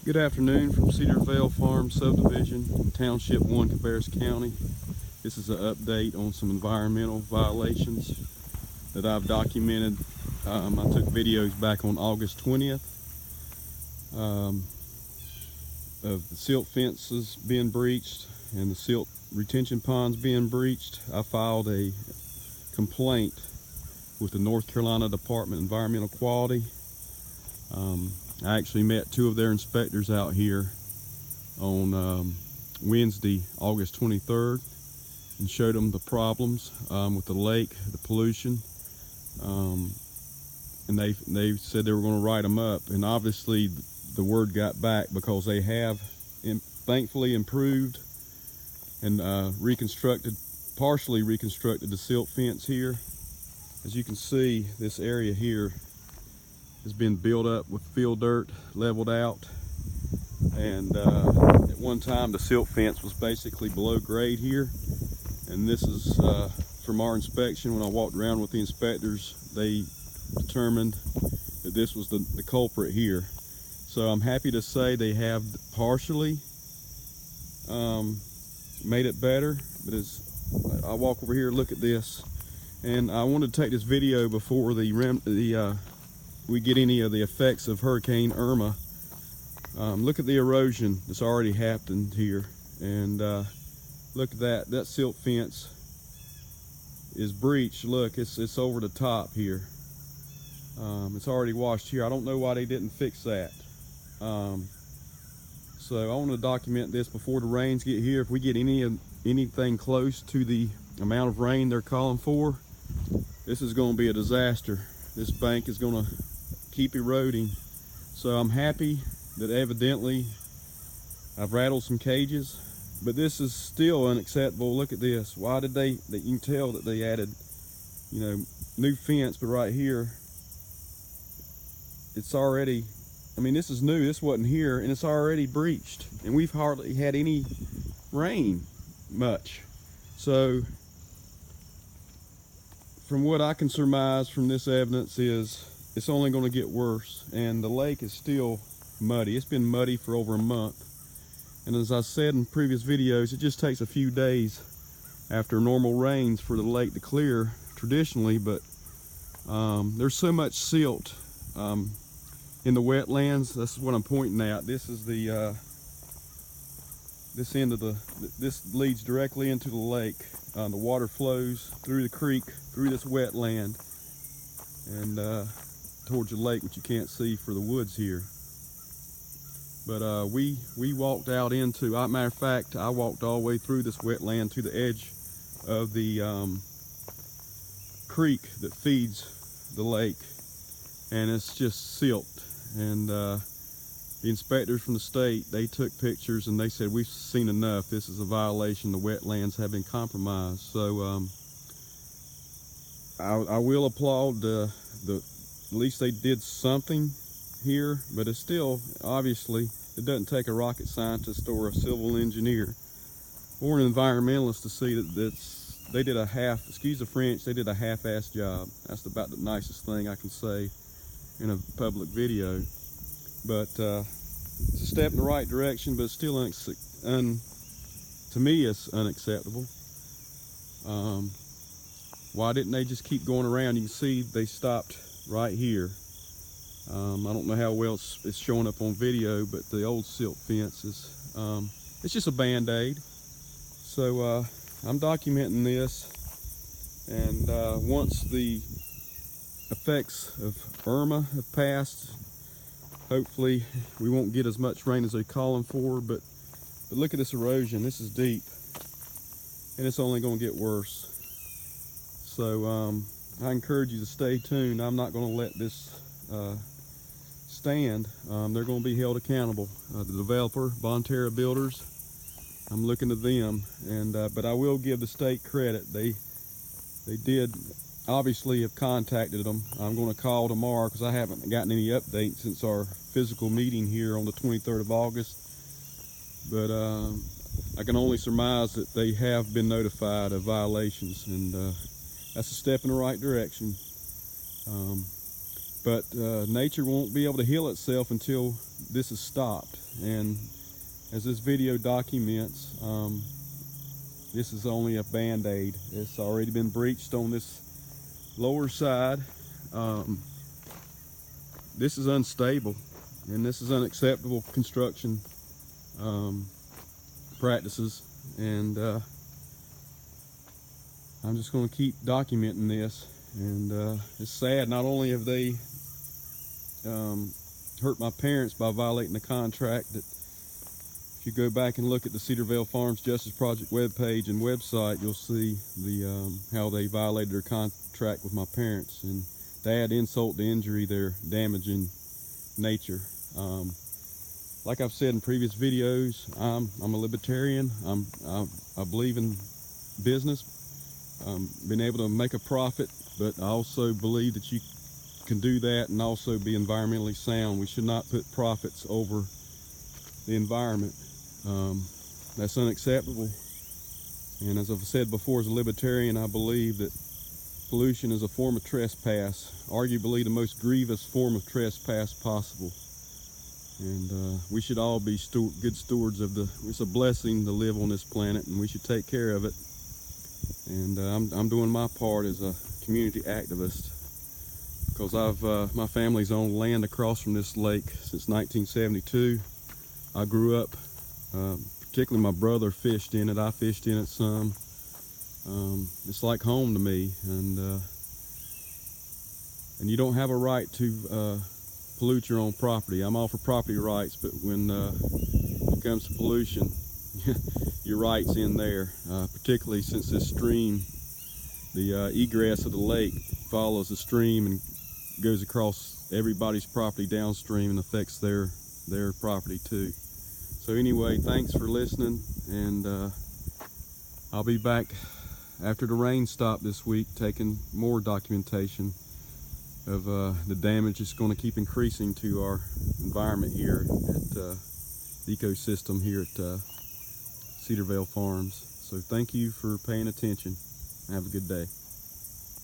Good afternoon from Cedarvale Farms, subdivision, Township 1, Cabarrus County. This is an update on some environmental violations that I've documented. I took videos back on August 20th of the silt fences being breached and the silt retention ponds being breached. I filed a complaint with the North Carolina Department of Environmental Quality. I actually met two of their inspectors out here on Wednesday, August 23rd, and showed them the problems with the lake, the pollution, and they said they were going to write them up. And obviously the word got back because they have thankfully improved and partially reconstructed the silt fence here. As you can see, this area here has been built up with field dirt, leveled out, and at one time the silt fence was basically below grade here, and this is from our inspection. When I walked around with the inspectors, they determined that this was the culprit here. So I'm happy to say they have partially made it better, but as I walk over here, look at this. And I wanted to take this video before we get any of the effects of Hurricane Irma. Look at the erosion that's already happened here, and look at that silt fence is breached. Look, it's over the top here. It's already washed here. I don't know why they didn't fix that. So I want to document this before the rains get here. If we get anything close to the amount of rain they're calling for, this is going to be a disaster. This bank is going to keep eroding. So I'm happy that evidently I've rattled some cages, but this is still unacceptable. Look at this. Why did you can tell that they added, new fence, but right here, it's already, this is new. This wasn't here, and it's already breached, and we've hardly had any rain much. So from what I can surmise from this evidence is it's only going to get worse, and the lake is still muddy. It's been muddy for over a month, and as I said in previous videos, it just takes a few days after normal rains for the lake to clear traditionally. But there's so much silt in the wetlands. This is what I'm pointing at. This is the this leads directly into the lake. The water flows through the creek, through this wetland, and towards the lake, which you can't see for the woods here. But we walked out into, matter of fact, I walked all the way through this wetland to the edge of the creek that feeds the lake, and it's just silt. And the inspectors from the state, they took pictures and they said, we've seen enough. This is a violation. The wetlands have been compromised. So I will applaud at least they did something here, but it's still, obviously, it doesn't take a rocket scientist or a civil engineer or an environmentalist to see that they did excuse the French, they did a half-assed job. That's about the nicest thing I can say in a public video. But it's a step in the right direction, but it's still, to me, it's unacceptable. Why didn't they just keep going around? You can see they stopped right here. I don't know how well it's showing up on video, but the old silt fence is, it's just a band-aid. So I'm documenting this, and once the effects of Irma have passed, hopefully we won't get as much rain as they're calling for, but look at this erosion. This is deep, and it's only going to get worse. So I encourage you to stay tuned. I'm not going to let this stand. They're going to be held accountable. The developer, Bonterra Builders, I'm looking to them, and but I will give the state credit. They did obviously have contacted them. I'm going to call tomorrow because I haven't gotten any updates since our physical meeting here on the 23rd of August. But I can only surmise that they have been notified of violations, and that's a step in the right direction. But nature won't be able to heal itself until this has stopped. And as this video documents, this is only a band-aid. It's already been breached on this lower side. This is unstable, and this is unacceptable construction practices, and I'm just going to keep documenting this. And it's sad, not only have they hurt my parents by violating the contract, that if you go back and look at the Cedarvale Farms Justice Project webpage and website, you'll see the how they violated their contract with my parents, and to add insult to injury, their damaging nature. Like I've said in previous videos, I'm a libertarian. I believe in business, being able to make a profit, but I also believe that you can do that and also be environmentally sound. We should not put profits over the environment. That's unacceptable. And as I've said before, as a libertarian, I believe that pollution is a form of trespass, arguably the most grievous form of trespass possible. And we should all be good stewards of it's a blessing to live on this planet, and we should take care of it. And I'm doing my part as a community activist, because my family's owned land across from this lake since 1972. I grew up, particularly my brother fished in it. I fished in it some. It's like home to me, and you don't have a right to pollute your own property. I'm all for property rights, but when it comes to pollution, your rights in there, particularly since this stream, the egress of the lake follows the stream and goes across everybody's property downstream and affects their property too. So anyway, thanks for listening, and I'll be back after the rain stop this week, taking more documentation of the damage that's going to keep increasing to our environment here at the ecosystem here at Cedarvale Farms. So thank you for paying attention. Have a good day.